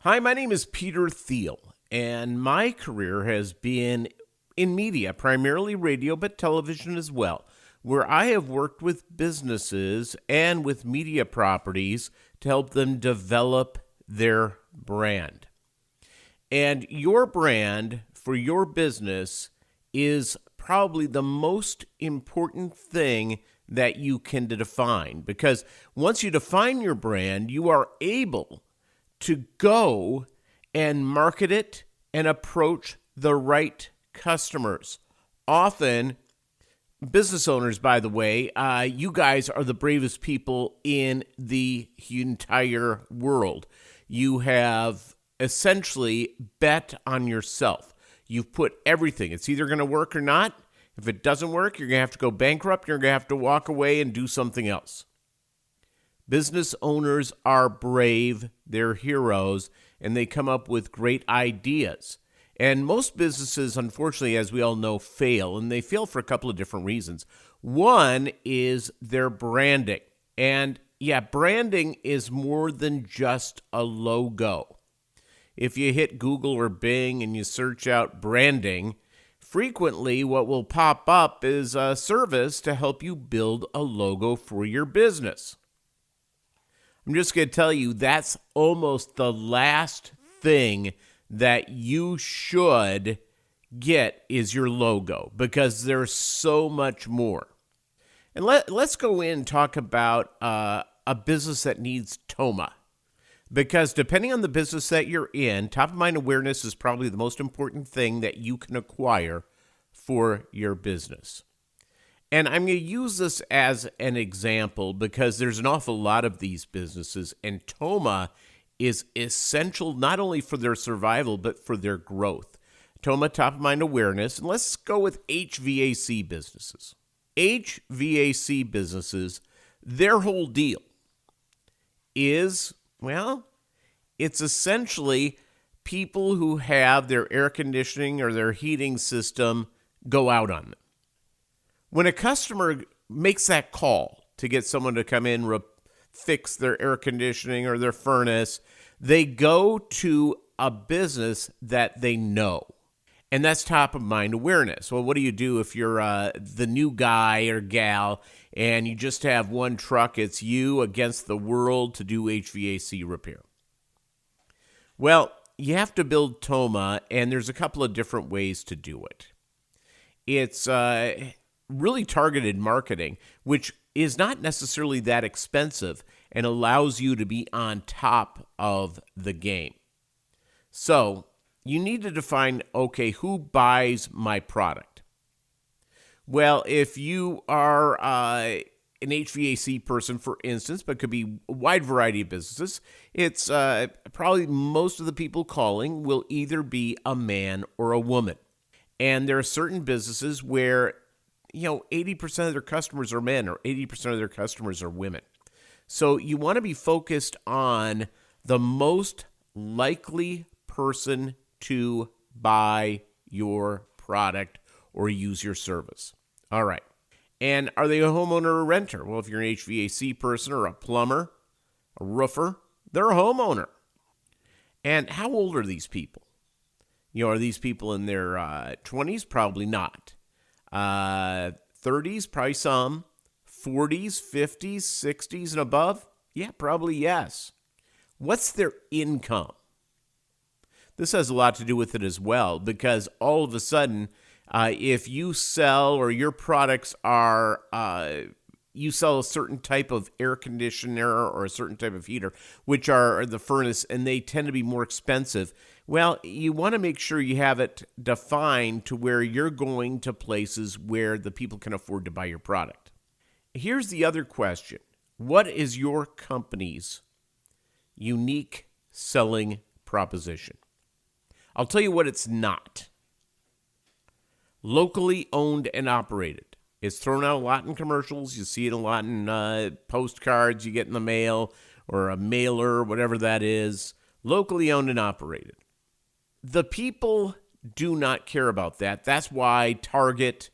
Hi, my name is Peter Thiel, and my career has been in media, primarily radio, but television as well, where I have worked with businesses and with media properties to help them develop their brand. And your brand for your business is probably the most important thing that you can define, because once you define your brand, you are able to go and market it and approach the right customers. Often, business owners, by the way, you guys are the bravest people in the entire world. You have essentially bet on yourself. You've put everything. It's either going to work or not. If it doesn't work, you're going to have to go bankrupt. You're going to have to walk away and do something else. Business owners are brave, they're heroes, and they come up with great ideas. And most businesses, unfortunately, as we all know, fail, and they fail for a couple of different reasons. One is their branding. And yeah, branding is more than just a logo. If you hit Google or Bing and you search out branding, frequently what will pop up is a service to help you build a logo for your business. I'm just going to tell you that's almost the last thing that you should get is your logo, because there's so much more. And let's go in and talk about a business that needs TOMA, because depending on the business that you're in, top of mind awareness is probably the most important thing that you can acquire for your business. And I'm going to use this as an example because there's an awful lot of these businesses, and TOMA is essential not only for their survival, but for their growth. TOMA, top of mind awareness, and let's go with HVAC businesses. HVAC businesses, their whole deal is, well, it's essentially people who have their air conditioning or their heating system go out on them. When a customer makes that call to get someone to come in, fix their air conditioning or their furnace, they go to a business that they know. And that's top of mind awareness. Well, what do you do if you're the new guy or gal and you just have one truck? It's you against the world to do HVAC repair. Well, you have to build TOMA, and there's a couple of different ways to do it. It's really targeted marketing, which is not necessarily that expensive and allows you to be on top of the game. So you need to define, okay, who buys my product? Well, if you are an HVAC person, for instance, but could be a wide variety of businesses, it's probably most of the people calling will either be a man or a woman. And there are certain businesses where 80% of their customers are men or 80% of their customers are women. So you want to be focused on the most likely person to buy your product or use your service. All right. And are they a homeowner or renter? Well, if you're an HVAC person or a plumber, a roofer, they're a homeowner. And how old are these people? Are these people in their 20s? Probably not. 30s, probably some. 40s, 50s, 60s, and above? Yeah, probably yes. What's their income? This has a lot to do with it as well, because all of a sudden, if you sell or your products are, you sell a certain type of air conditioner or a certain type of heater, which are the furnace, and they tend to be more expensive. Well, you want to make sure you have it defined to where you're going to places where the people can afford to buy your product. Here's the other question. What is your company's unique selling proposition? I'll tell you what it's not. Locally owned and operated. It's thrown out a lot in commercials. You see it a lot in postcards you get in the mail or a mailer, whatever that is. Locally owned and operated. The people do not care about that. That's why Target,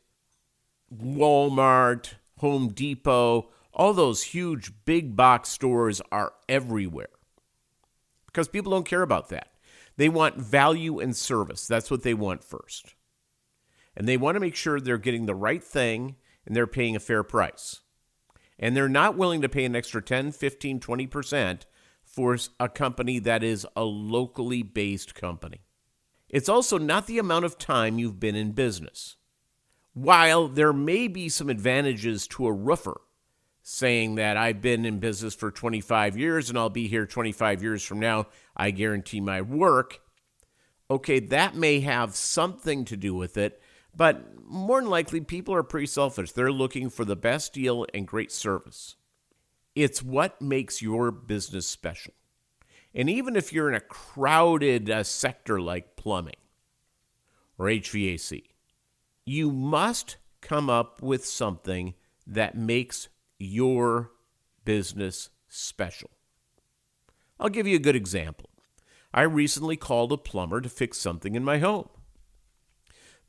Walmart, Home Depot, all those huge big box stores are everywhere. because people don't care about that. They want value and service. That's what they want first. And they want to make sure they're getting the right thing and they're paying a fair price. And they're not willing to pay an extra 10, 15, 20% for a company that is a locally based company. It's also not the amount of time you've been in business. While there may be some advantages to a roofer saying that I've been in business for 25 years and I'll be here 25 years from now, I guarantee my work. Okay, that may have something to do with it, but more than likely, people are pretty selfish. They're looking for the best deal and great service. It's what makes your business special. And even if you're in a crowded sector like plumbing or HVAC, you must come up with something that makes your business special. I'll give you a good example. I recently called a plumber to fix something in my home.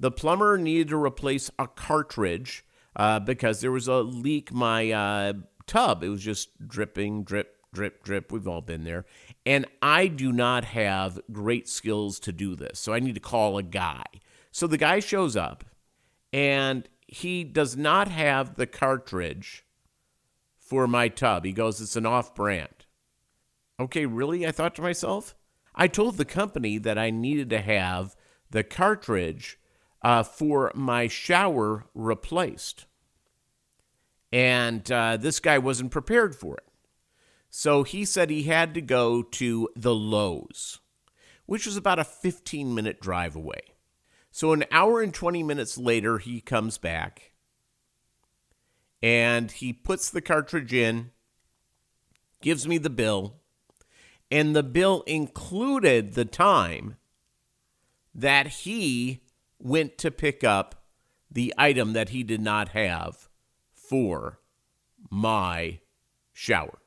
The plumber needed to replace a cartridge because there was a leak in my tub. It was just dripping, drip, drip, drip. We've all been there. And I do not have great skills to do this, so I need to call a guy. So the guy shows up, and he does not have the cartridge for my tub. He goes, it's an off-brand. Okay, really? I thought to myself. I told the company that I needed to have the cartridge for my shower replaced. And this guy wasn't prepared for it. So he said he had to go to the Lowe's, which was about a 15-minute drive away. So an hour and 20 minutes later, he comes back, and he puts the cartridge in, gives me the bill, and the bill included the time that he went to pick up the item that he did not have for my shower.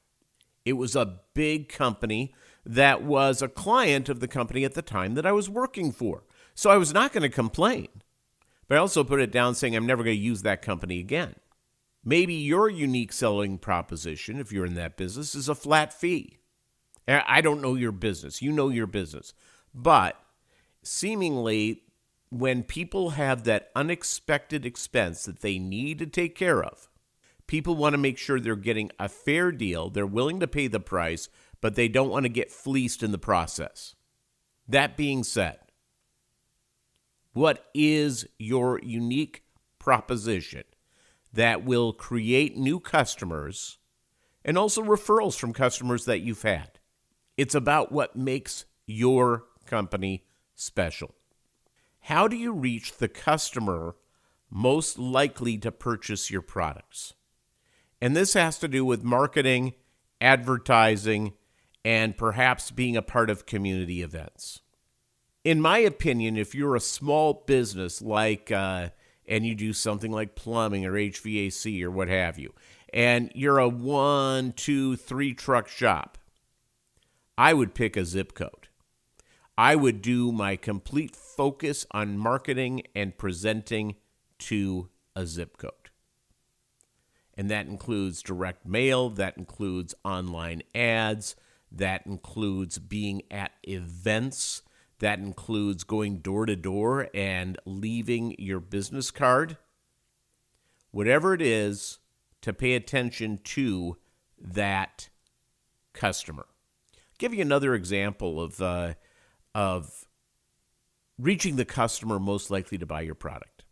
It was a big company that was a client of the company at the time that I was working for. So I was not going to complain. But I also put it down saying I'm never going to use that company again. Maybe your unique selling proposition, if you're in that business, is a flat fee. I don't know your business. You know your business. But seemingly, when people have that unexpected expense that they need to take care of, people want to make sure they're getting a fair deal. They're willing to pay the price, but they don't want to get fleeced in the process. That being said, what is your unique proposition that will create new customers and also referrals from customers that you've had? It's about what makes your company special. How do you reach the customer most likely to purchase your products? And this has to do with marketing, advertising, and perhaps being a part of community events. In my opinion, if you're a small business and you do something like plumbing or HVAC or what have you, and you're a 1, 2, 3 truck shop, I would pick a zip code. I would do my complete focus on marketing and presenting to a zip code. And that includes direct mail, that includes online ads, that includes being at events, that includes going door to door and leaving your business card. Whatever it is, to pay attention to that customer. I'll give you another example of reaching the customer most likely to buy your product.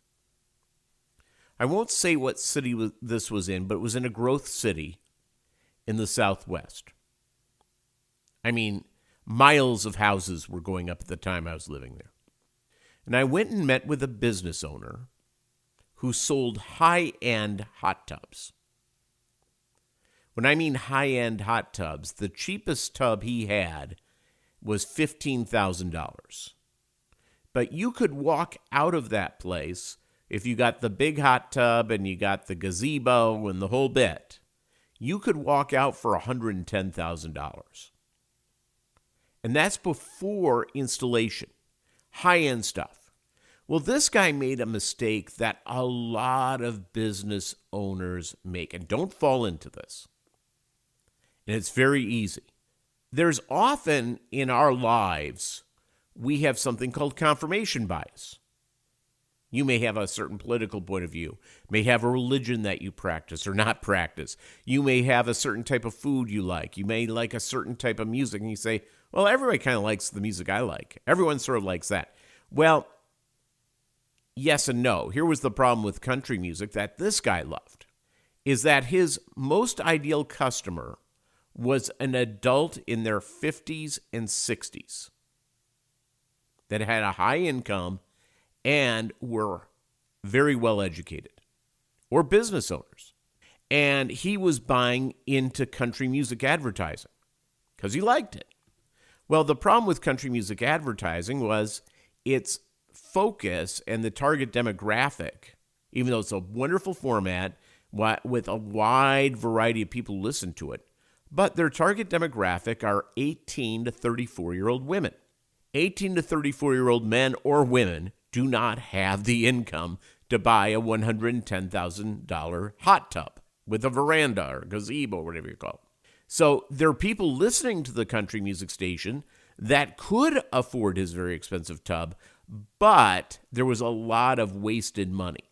I won't say what city this was in, but it was in a growth city in the Southwest. I mean, miles of houses were going up at the time I was living there. And I went and met with a business owner who sold high-end hot tubs. When I mean high-end hot tubs, the cheapest tub he had was $15,000. But you could walk out of that place if you got the big hot tub and you got the gazebo and the whole bit. You could walk out for $110,000. And that's before installation. High-end stuff. Well, this guy made a mistake that a lot of business owners make. And don't fall into this. And it's very easy. There's often in our lives, we have something called confirmation bias. You may have a certain political point of view, may have a religion that you practice or not practice. You may have a certain type of food you like. You may like a certain type of music, and you say, well, everybody kind of likes the music I like. Everyone sort of likes that. Well, yes and no. Here was the problem with country music that this guy loved, is that his most ideal customer was an adult in their 50s and 60s that had a high income and were very well educated, or business owners. And he was buying into country music advertising because he liked it. Well, the problem with country music advertising was its focus and the target demographic, even though it's a wonderful format with a wide variety of people who listen to it, but their target demographic are 18 to 34-year-old women. 18 to 34-year-old men or women do not have the income to buy a $110,000 hot tub with a veranda or gazebo, or whatever you call it. So there are people listening to the country music station that could afford his very expensive tub, but there was a lot of wasted money.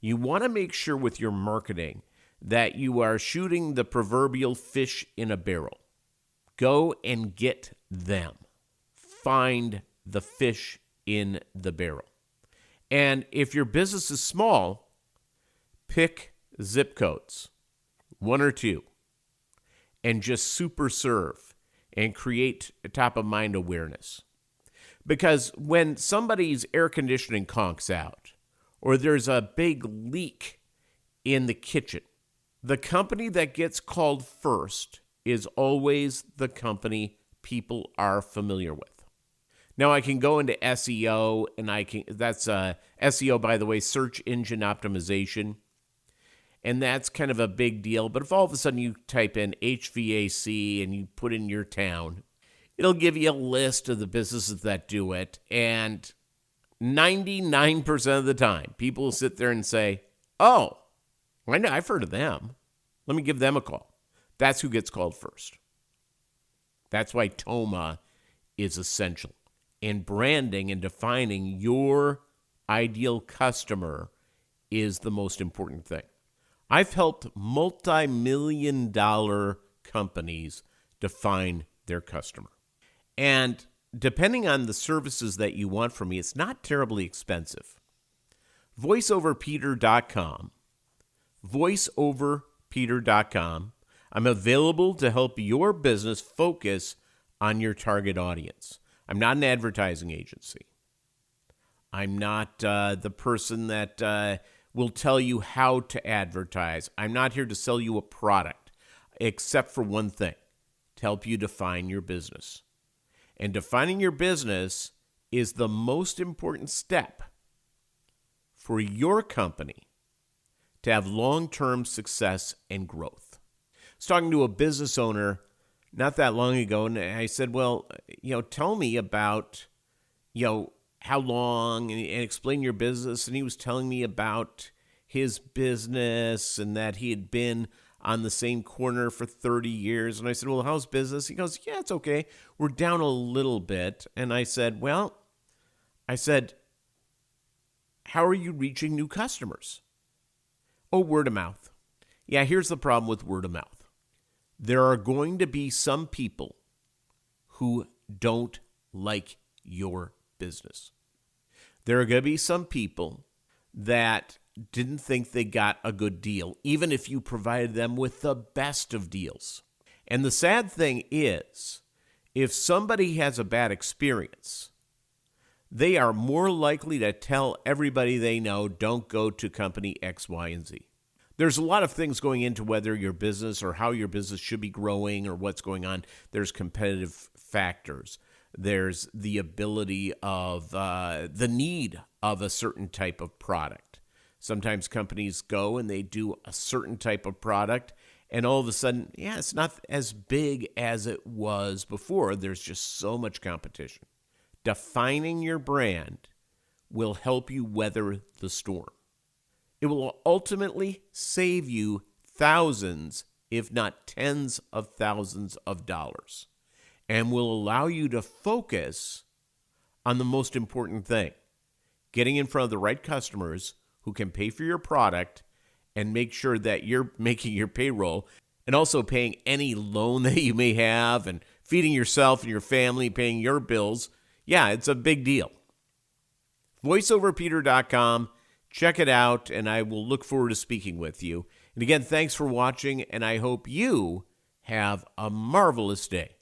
You want to make sure with your marketing that you are shooting the proverbial fish in a barrel. Go and get them. Find the fish in the barrel. And if your business is small, pick zip codes, 1 or 2, and just super serve and create top of mind awareness. Because when somebody's air conditioning conks out, or there's a big leak in the kitchen, the company that gets called first is always the company people are familiar with. Now I can go into SEO, and that's SEO, by the way, search engine optimization. And that's kind of a big deal. But if all of a sudden you type in HVAC and you put in your town, it'll give you a list of the businesses that do it. And 99% of the time, people will sit there and say, oh, I know, I've heard of them. Let me give them a call. That's who gets called first. That's why TOMA is essential. And branding and defining your ideal customer is the most important thing. I've helped multi-million-dollar companies define their customer. And depending on the services that you want from me, it's not terribly expensive. VoiceOverPeter.com. VoiceOverPeter.com. I'm available to help your business focus on your target audience. I'm not an advertising agency. I'm not the person that will tell you how to advertise. I'm not here to sell you a product, except for one thing, to help you define your business. And defining your business is the most important step for your company to have long-term success and growth. I was talking to a business owner not that long ago, and I said, well, tell me about, how long, and explain your business. And he was telling me about his business and that he had been on the same corner for 30 years. And I said, well, how's business? He goes, yeah, it's okay. We're down a little bit. And I said, how are you reaching new customers? Oh, word of mouth. Yeah, here's the problem with word of mouth. There are going to be some people who don't like your business. There are going to be some people that didn't think they got a good deal, even if you provided them with the best of deals. And the sad thing is, if somebody has a bad experience, they are more likely to tell everybody they know, don't go to company X, Y, and Z. There's a lot of things going into whether your business or how your business should be growing or what's going on. There's competitive factors. There's the ability of the need of a certain type of product. Sometimes companies go and they do a certain type of product, and all of a sudden, it's not as big as it was before. There's just so much competition. Defining your brand will help you weather the storm. It will ultimately save you thousands, if not tens of thousands of dollars, and will allow you to focus on the most important thing, getting in front of the right customers who can pay for your product and make sure that you're making your payroll and also paying any loan that you may have and feeding yourself and your family, paying your bills. Yeah, it's a big deal. VoiceOverPeter.com. Check it out, and I will look forward to speaking with you. And again, thanks for watching, and I hope you have a marvelous day.